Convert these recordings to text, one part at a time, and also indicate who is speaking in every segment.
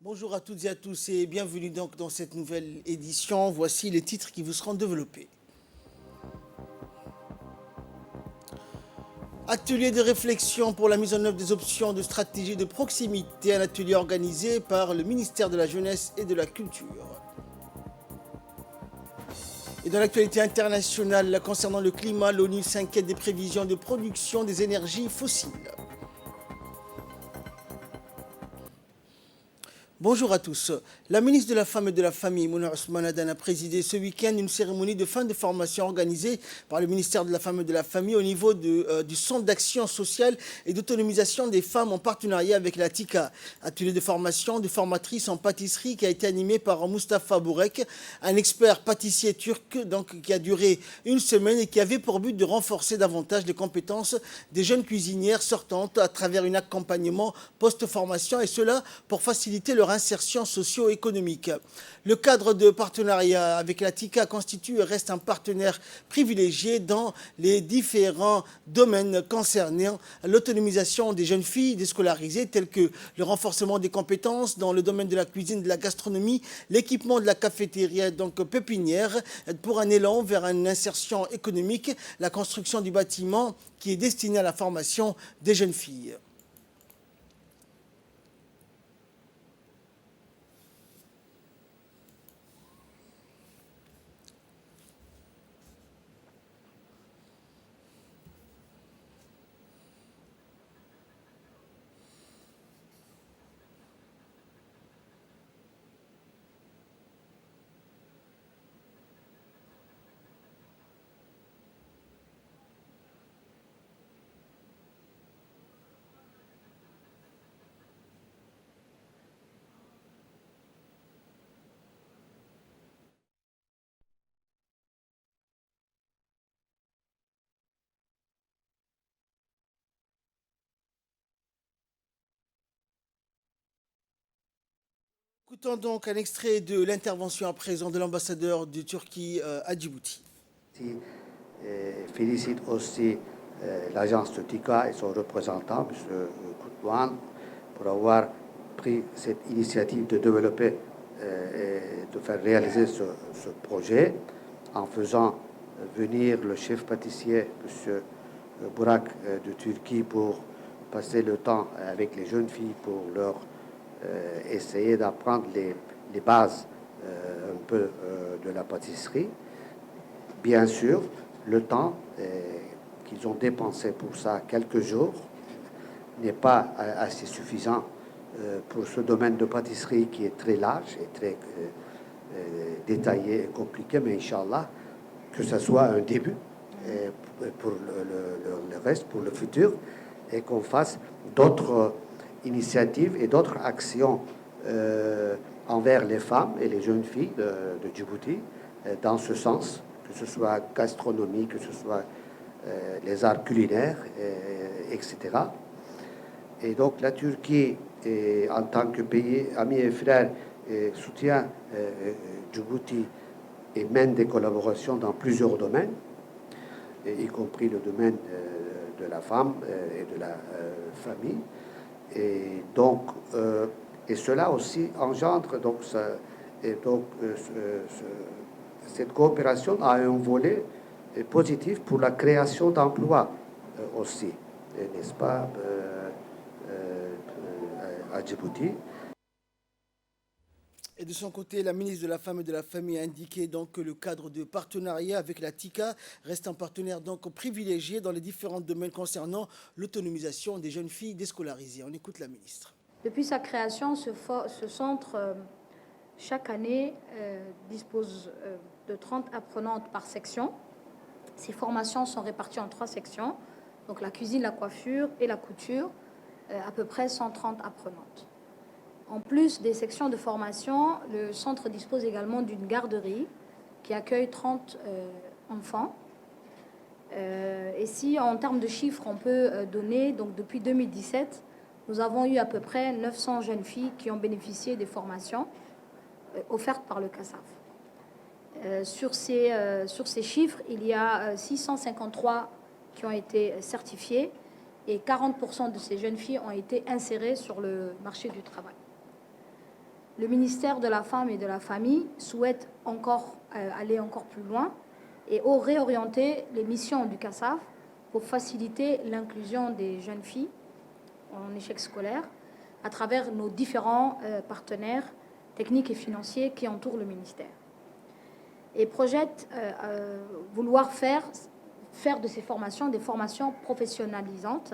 Speaker 1: Bonjour à toutes et à tous et bienvenue donc dans cette nouvelle édition. Voici les titres qui vous seront développés. Atelier de réflexion pour la mise en œuvre des options de stratégie de proximité, un atelier organisé par le ministère de la Jeunesse et de la Culture. Et dans l'actualité internationale concernant le climat, l'ONU s'inquiète des prévisions de production des énergies fossiles. Bonjour à tous. La ministre de la Femme et de la Famille, Mouna Ousmane Adan, a présidé ce week-end une cérémonie de fin de formation organisée par le ministère de la Femme et de la Famille au niveau du Centre d'action sociale et d'autonomisation des femmes en partenariat avec la TICA. Atelier de formation de formatrices en pâtisserie qui a été animé par Moustapha Bourek, un expert pâtissier turc qui a duré une semaine et qui avait pour but de renforcer davantage les compétences des jeunes cuisinières sortantes à travers un accompagnement post-formation et cela pour faciliter leur insertion socio-économique. Le cadre de partenariat avec la TICA constitue et reste un partenaire privilégié dans les différents domaines concernant l'autonomisation des jeunes filles déscolarisées tels que le renforcement des compétences dans le domaine de la cuisine, de la gastronomie, l'équipement de la cafétéria, donc pépinière, pour un élan vers une insertion économique, la construction du bâtiment qui est destiné à la formation des jeunes filles. Écoutons donc un extrait de l'intervention à présent de l'ambassadeur de Turquie à Djibouti.
Speaker 2: Félicite aussi l'agence de TICA et son représentant, M. Koutouan, pour avoir pris cette initiative de développer et de faire réaliser ce projet en faisant venir le chef pâtissier, M. Burak de Turquie, pour passer le temps avec les jeunes filles pour leur essayer d'apprendre les bases un peu de la pâtisserie. Bien sûr, le temps qu'ils ont dépensé pour ça, quelques jours, n'est pas assez suffisant pour ce domaine de pâtisserie qui est très large et très détaillé et compliqué, mais Inch'Allah, que ce soit un début pour le reste, pour le futur, et qu'on fasse d'autres initiatives et d'autres actions envers les femmes et les jeunes filles de Djibouti dans ce sens, que ce soit gastronomie, que ce soit les arts culinaires, etc. Et donc la Turquie, en tant que pays ami et frère, soutient Djibouti et mène des collaborations dans plusieurs domaines, y compris le domaine de la femme et de la famille. Et donc, et cela aussi engendre donc cette coopération a un volet positif pour la création d'emplois aussi, n'est-ce pas, à Djibouti.
Speaker 1: Et de son côté, la ministre de la Femme et de la Famille a indiqué donc que le cadre de partenariat avec la TICA reste un partenaire donc privilégié dans les différents domaines concernant l'autonomisation des jeunes filles déscolarisées. On écoute la ministre.
Speaker 3: Depuis sa création, ce centre, chaque année, dispose de 30 apprenantes par section. Ces formations sont réparties en 3 sections, donc la cuisine, la coiffure et la couture, à peu près 130 apprenantes. En plus des sections de formation, le centre dispose également d'une garderie qui accueille 30 enfants. Et si en termes de chiffres, on peut donner, donc depuis 2017, nous avons eu à peu près 900 jeunes filles qui ont bénéficié des formations offertes par le CASAF. Sur ces chiffres, il y a 653 qui ont été certifiées et 40% de ces jeunes filles ont été insérées sur le marché du travail. le ministère de la Femme et de la Famille souhaite aller encore plus loin et réorienter les missions du CASAF pour faciliter l'inclusion des jeunes filles en échec scolaire à travers nos différents partenaires techniques et financiers qui entourent le ministère. Et projette vouloir faire de ces formations des formations professionnalisantes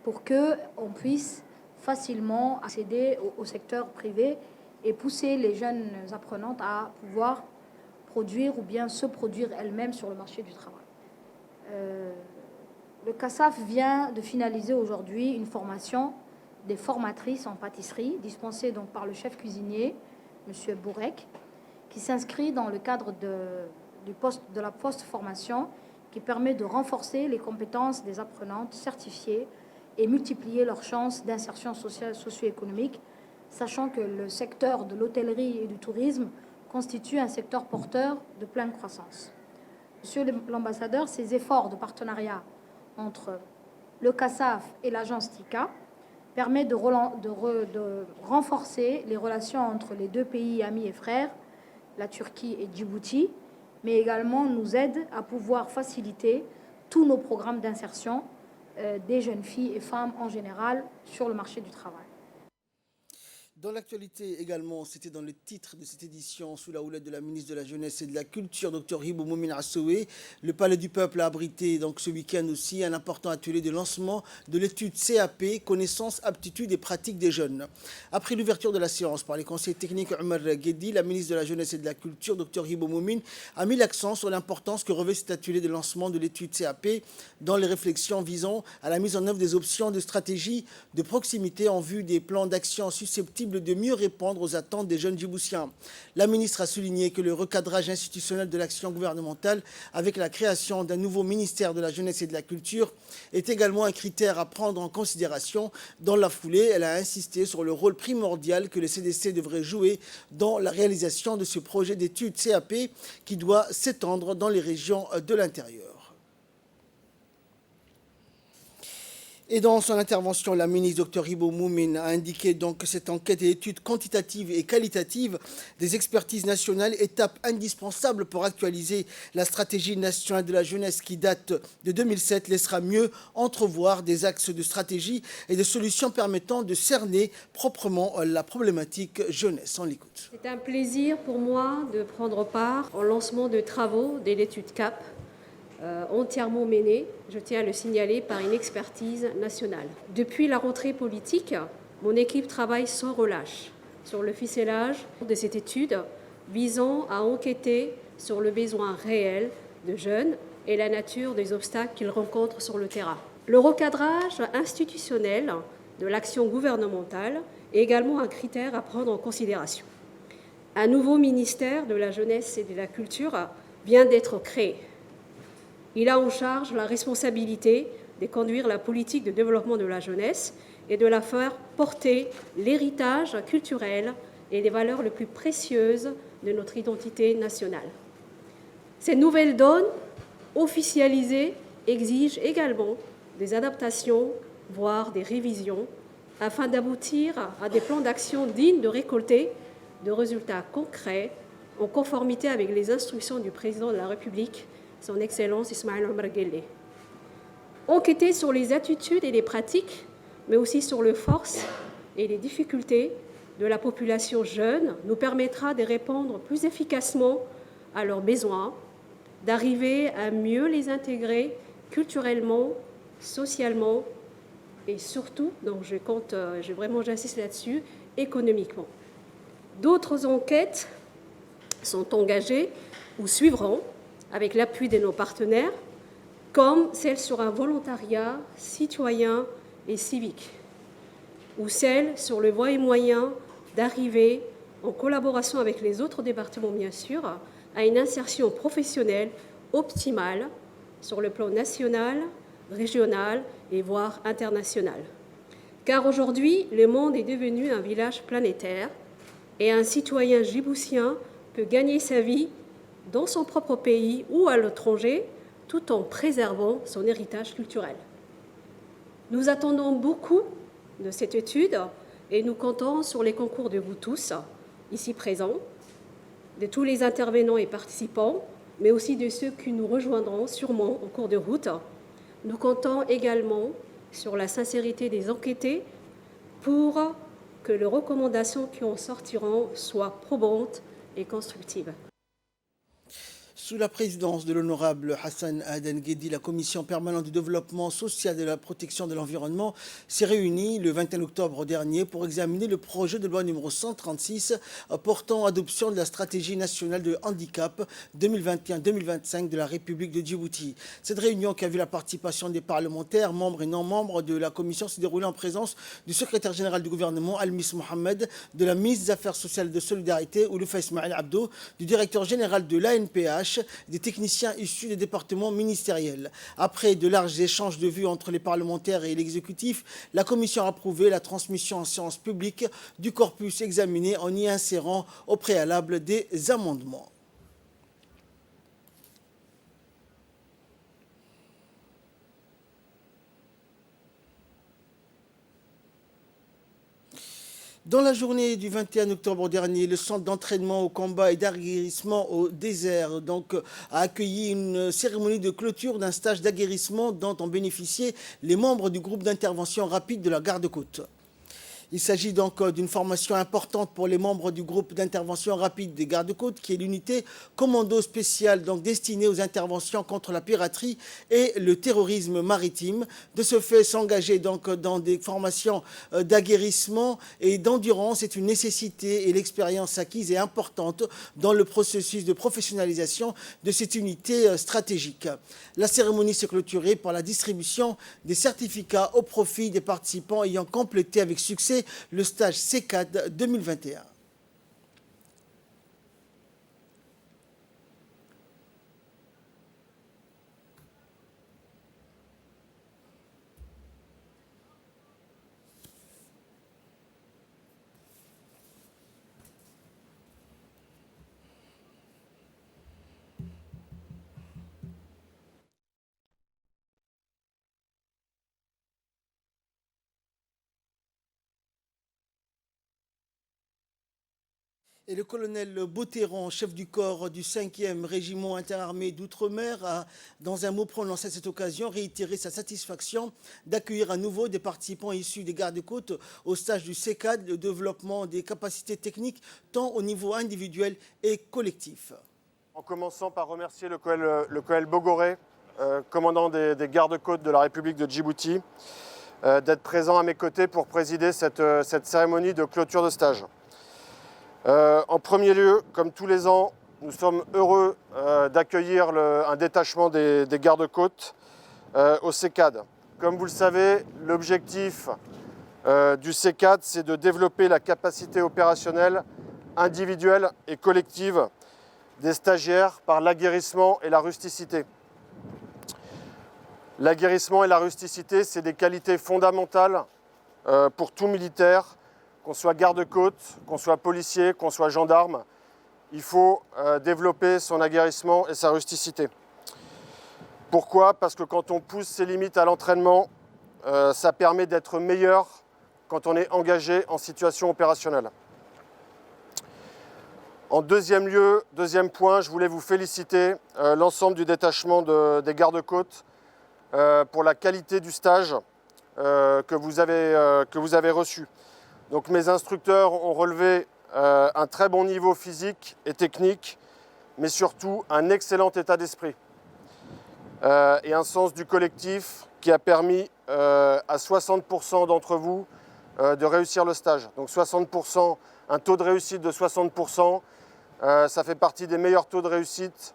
Speaker 3: pour qu'on puisse facilement accéder au secteur privé et pousser les jeunes apprenantes à pouvoir produire ou bien se produire elles-mêmes sur le marché du travail. Le CASAF vient de finaliser aujourd'hui une formation des formatrices en pâtisserie dispensée donc par le chef cuisinier, M. Bourek, qui s'inscrit dans le cadre de la post-formation qui permet de renforcer les compétences des apprenantes certifiées et multiplier leurs chances d'insertion sociale socio-économique, sachant que le secteur de l'hôtellerie et du tourisme constitue un secteur porteur de pleine croissance. Monsieur l'ambassadeur, ces efforts de partenariat entre le CASAF et l'agence TICA permettent de renforcer les relations entre les deux pays amis et frères, la Turquie et Djibouti, mais également nous aident à pouvoir faciliter tous nos programmes d'insertion des jeunes filles et femmes en général sur le marché du travail.
Speaker 1: Dans l'actualité également, c'était dans le titre de cette édition, sous la houlette de la ministre de la Jeunesse et de la Culture, Dr Hibo Moumine Assoué, le Palais du Peuple a abrité donc ce week-end aussi un important atelier de lancement de l'étude CAP, connaissances, aptitudes et pratiques des jeunes. Après l'ouverture de la séance par les conseillers techniques Omar Guedi, la ministre de la Jeunesse et de la Culture, Dr Hibo Moumine, a mis l'accent sur l'importance que revêt cet atelier de lancement de l'étude CAP dans les réflexions visant à la mise en œuvre des options de stratégie de proximité en vue des plans d'action susceptibles de mieux répondre aux attentes des jeunes djiboutiens. La ministre a souligné que le recadrage institutionnel de l'action gouvernementale avec la création d'un nouveau ministère de la Jeunesse et de la Culture est également un critère à prendre en considération. Dans la foulée, elle a insisté sur le rôle primordial que le CDC devrait jouer dans la réalisation de ce projet d'étude CAP qui doit s'étendre dans les régions de l'intérieur. Et dans son intervention, la ministre Dr Hibo Moumine a indiqué donc que cette enquête et étude quantitative et qualitative des expertises nationales, étape indispensable pour actualiser la stratégie nationale de la jeunesse qui date de 2007, laissera mieux entrevoir des axes de stratégie et des solutions permettant de cerner proprement la problématique jeunesse. On l'écoute.
Speaker 4: C'est un plaisir pour moi de prendre part au lancement de travaux de l'étude CAP, entièrement menée, je tiens à le signaler, par une expertise nationale. Depuis la rentrée politique, mon équipe travaille sans relâche sur le ficelage de cette étude visant à enquêter sur le besoin réel de jeunes et la nature des obstacles qu'ils rencontrent sur le terrain. Le recadrage institutionnel de l'action gouvernementale est également un critère à prendre en considération. Un nouveau ministère de la Jeunesse et de la Culture vient d'être créé. Il a en charge la responsabilité de conduire la politique de développement de la jeunesse et de la faire porter l'héritage culturel et les valeurs les plus précieuses de notre identité nationale. Ces nouvelles donnes officialisées exigent également des adaptations, voire des révisions, afin d'aboutir à des plans d'action dignes de récolter de résultats concrets en conformité avec les instructions du président de la République, son Excellence Ismaël Omar Guelleh. Enquêter sur les attitudes et les pratiques, mais aussi sur les forces et les difficultés de la population jeune nous permettra de répondre plus efficacement à leurs besoins, d'arriver à mieux les intégrer culturellement, socialement et surtout, donc j'insiste là-dessus, économiquement. D'autres enquêtes sont engagées ou suivront avec l'appui de nos partenaires, comme celle sur un volontariat citoyen et civique, ou celle sur le voies et moyens d'arriver, en collaboration avec les autres départements bien sûr, à une insertion professionnelle optimale sur le plan national, régional et voire international. Car aujourd'hui, le monde est devenu un village planétaire et un citoyen djiboutien peut gagner sa vie dans son propre pays ou à l'étranger, tout en préservant son héritage culturel. Nous attendons beaucoup de cette étude et nous comptons sur les concours de vous tous, ici présents, de tous les intervenants et participants, mais aussi de ceux qui nous rejoindront sûrement en cours de route. Nous comptons également sur la sincérité des enquêtés pour que les recommandations qui en sortiront soient probantes et constructives.
Speaker 1: Sous la présidence de l'honorable Hassan Aden Guedi, la commission permanente du développement social et de la protection de l'environnement s'est réunie le 21 octobre dernier pour examiner le projet de loi numéro 136 portant adoption de la stratégie nationale de handicap 2021-2025 de la République de Djibouti. Cette réunion qui a vu la participation des parlementaires, membres et non-membres de la commission s'est déroulée en présence du secrétaire général du gouvernement, Almis Mohamed, de la ministre des Affaires sociales et de Solidarité, Ouloufa Ismaël Abdo, du directeur général de l'ANPH, des techniciens issus des départements ministériels. Après de larges échanges de vues entre les parlementaires et l'exécutif, la commission a approuvé la transmission en séance publique du corpus examiné en y insérant au préalable des amendements. Dans la journée du 21 octobre dernier, le centre d'entraînement au combat et d'aguerrissement au désert a accueilli une cérémonie de clôture d'un stage d'aguerrissement dont ont bénéficié les membres du groupe d'intervention rapide de la garde-côte. Il s'agit donc d'une formation importante pour les membres du groupe d'intervention rapide des gardes-côtes, qui est l'unité commando spéciale destinée aux interventions contre la piraterie et le terrorisme maritime. De ce fait, s'engager dans des formations d'aguerrissement et d'endurance est une nécessité et l'expérience acquise est importante dans le processus de professionnalisation de cette unité stratégique. La cérémonie s'est clôturée par la distribution des certificats au profit des participants ayant complété avec succès le stage CECAD 2021. Et le colonel Botteron, chef du corps du 5e régiment interarmé d'outre-mer, a, dans un mot prononcé à cette occasion, réitéré sa satisfaction d'accueillir à nouveau des participants issus des gardes-côtes au stage du CECAD, le développement des capacités techniques tant au niveau individuel et collectif.
Speaker 5: En commençant par remercier le colonel Bogoré, commandant des gardes-côtes de la République de Djibouti, d'être présent à mes côtés pour présider cette cérémonie de clôture de stage. En premier lieu, comme tous les ans, nous sommes heureux d'accueillir un détachement des gardes-côtes au CECAD. Comme vous le savez, l'objectif du CECAD, c'est de développer la capacité opérationnelle individuelle et collective des stagiaires par l'aguerrissement et la rusticité. L'aguerrissement et la rusticité, c'est des qualités fondamentales pour tout militaire, qu'on soit garde-côte, qu'on soit policier, qu'on soit gendarme. Il faut développer son aguerrissement et sa rusticité. Pourquoi ? Parce que quand on pousse ses limites à l'entraînement, ça permet d'être meilleur quand on est engagé en situation opérationnelle. En deuxième lieu, deuxième point, je voulais vous féliciter l'ensemble du détachement des gardes-côtes pour la qualité du stage que vous avez reçu. Donc mes instructeurs ont relevé un très bon niveau physique et technique, mais surtout un excellent état d'esprit et un sens du collectif qui a permis à 60% d'entre vous de réussir le stage. Donc 60%, un taux de réussite de 60%, ça fait partie des meilleurs taux de réussite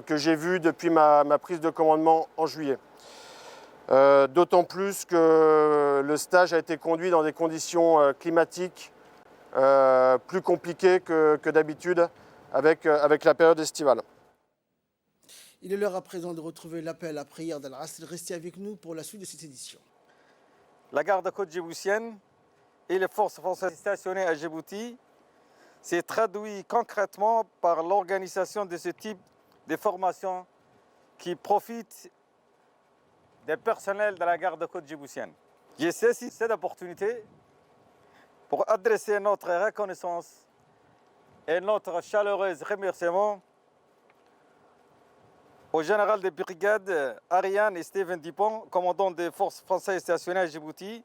Speaker 5: que j'ai vus depuis ma prise de commandement en juillet. D'autant plus que le stage a été conduit dans des conditions climatiques plus compliquées que d'habitude avec la période estivale.
Speaker 1: Il est l'heure à présent de retrouver l'appel à prière d'Al-Asr. Restez avec nous pour la suite de cette édition.
Speaker 6: La garde-côte djiboutienne et les forces françaises stationnées à Djibouti s'est traduit concrètement par l'organisation de ce type de formation qui profite des personnels de la garde-côte djiboutienne. J'ai saisi cette opportunité pour adresser notre reconnaissance et notre chaleureuse remerciement au général de brigade Ariane et Steven Dupont, commandant des forces françaises stationnées à Djibouti,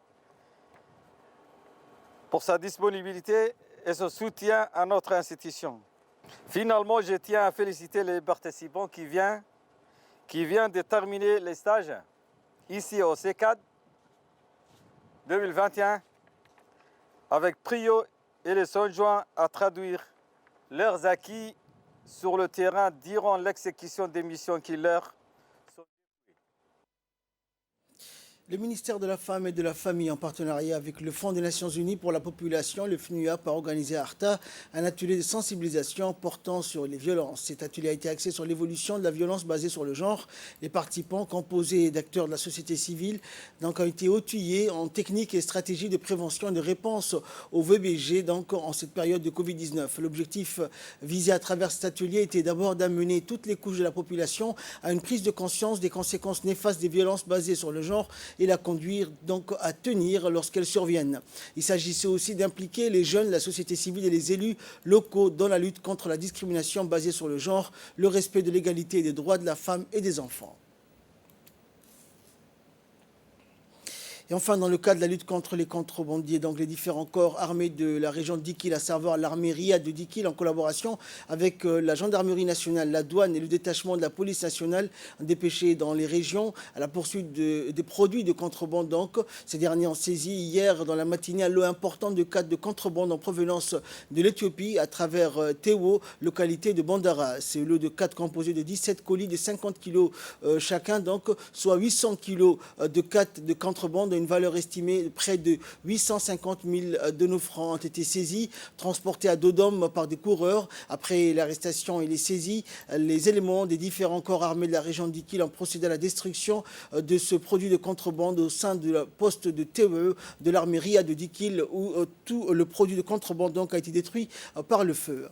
Speaker 6: pour sa disponibilité et son soutien à notre institution. Finalement, je tiens à féliciter les participants qui viennent de terminer les stages ici au C4 2021 avec brio et les sont joints à traduire leurs acquis sur le terrain durant l'exécution des missions qui leur sont.
Speaker 1: Le ministère de la Femme et de la Famille, en partenariat avec le Fonds des Nations Unies pour la Population, le FNUAP, a organisé à Arta un atelier de sensibilisation portant sur les violences. Cet atelier a été axé sur l'évolution de la violence basée sur le genre. Les participants, composés d'acteurs de la société civile, ont été outillés en techniques et stratégies de prévention et de réponse au VBG en cette période de Covid-19. L'objectif visé à travers cet atelier était d'abord d'amener toutes les couches de la population à une prise de conscience des conséquences néfastes des violences basées sur le genre et la conduire donc à tenir lorsqu'elles surviennent. Il s'agissait aussi d'impliquer les jeunes, la société civile et les élus locaux dans la lutte contre la discrimination basée sur le genre, le respect de l'égalité et des droits de la femme et des enfants. Et enfin, dans le cadre de la lutte contre les contrebandiers, donc les différents corps armés de la région de Dikil, à savoir l'armée RIA de Dikil, en collaboration avec la gendarmerie nationale, la douane et le détachement de la police nationale, ont dépêché dans les régions à la poursuite des produits de contrebande. Donc, ces derniers ont saisi hier dans la matinée un lot important de cas de contrebande en provenance de l'Éthiopie à travers Tewo, localité de Bandara. C'est un lot de 4 composé de 17 colis de 50 kg chacun, donc soit 800 kg de 4 de contrebande. Une valeur estimée de près de 850 000 de nos francs ont été saisis, transportés à Dodome par des coureurs. Après l'arrestation et les saisies, les éléments des différents corps armés de la région de Dikil ont procédé à la destruction de ce produit de contrebande au sein de la poste de TWE de l'armée RIA de Dikil, où tout le produit de contrebande donc a été détruit par le feu.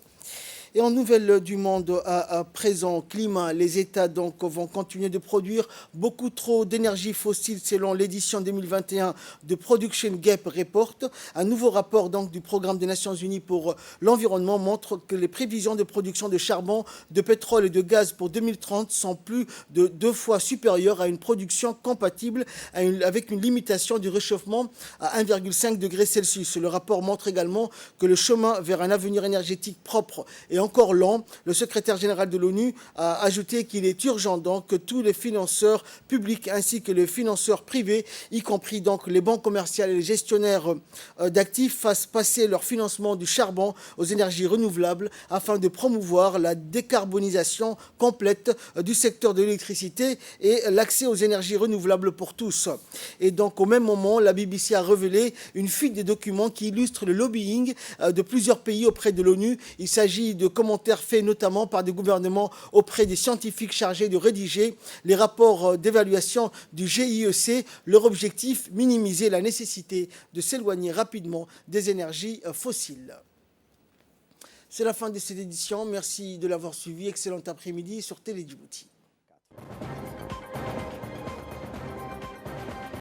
Speaker 1: Et en nouvelle du monde à présent, climat, les États donc vont continuer de produire beaucoup trop d'énergie fossile selon l'édition 2021 de Production Gap Report. Un nouveau rapport donc du programme des Nations Unies pour l'environnement montre que les prévisions de production de charbon, de pétrole et de gaz pour 2030 sont plus de 2 fois supérieures à une production compatible avec une limitation du réchauffement à 1,5 degré Celsius. Le rapport montre également que le chemin vers un avenir énergétique propre et encore lent. Le secrétaire général de l'ONU a ajouté qu'il est urgent donc que tous les financeurs publics ainsi que les financeurs privés, y compris donc les banques commerciales et les gestionnaires d'actifs, fassent passer leur financement du charbon aux énergies renouvelables afin de promouvoir la décarbonisation complète du secteur de l'électricité et l'accès aux énergies renouvelables pour tous. Et donc au même moment, la BBC a révélé une fuite des documents qui illustrent le lobbying de plusieurs pays auprès de l'ONU. Il s'agit de commentaires faits notamment par des gouvernements auprès des scientifiques chargés de rédiger les rapports d'évaluation du GIEC. Leur objectif, minimiser la nécessité de s'éloigner rapidement des énergies fossiles. C'est la fin de cette édition. Merci de l'avoir suivi. Excellent après-midi sur Télé Djibouti.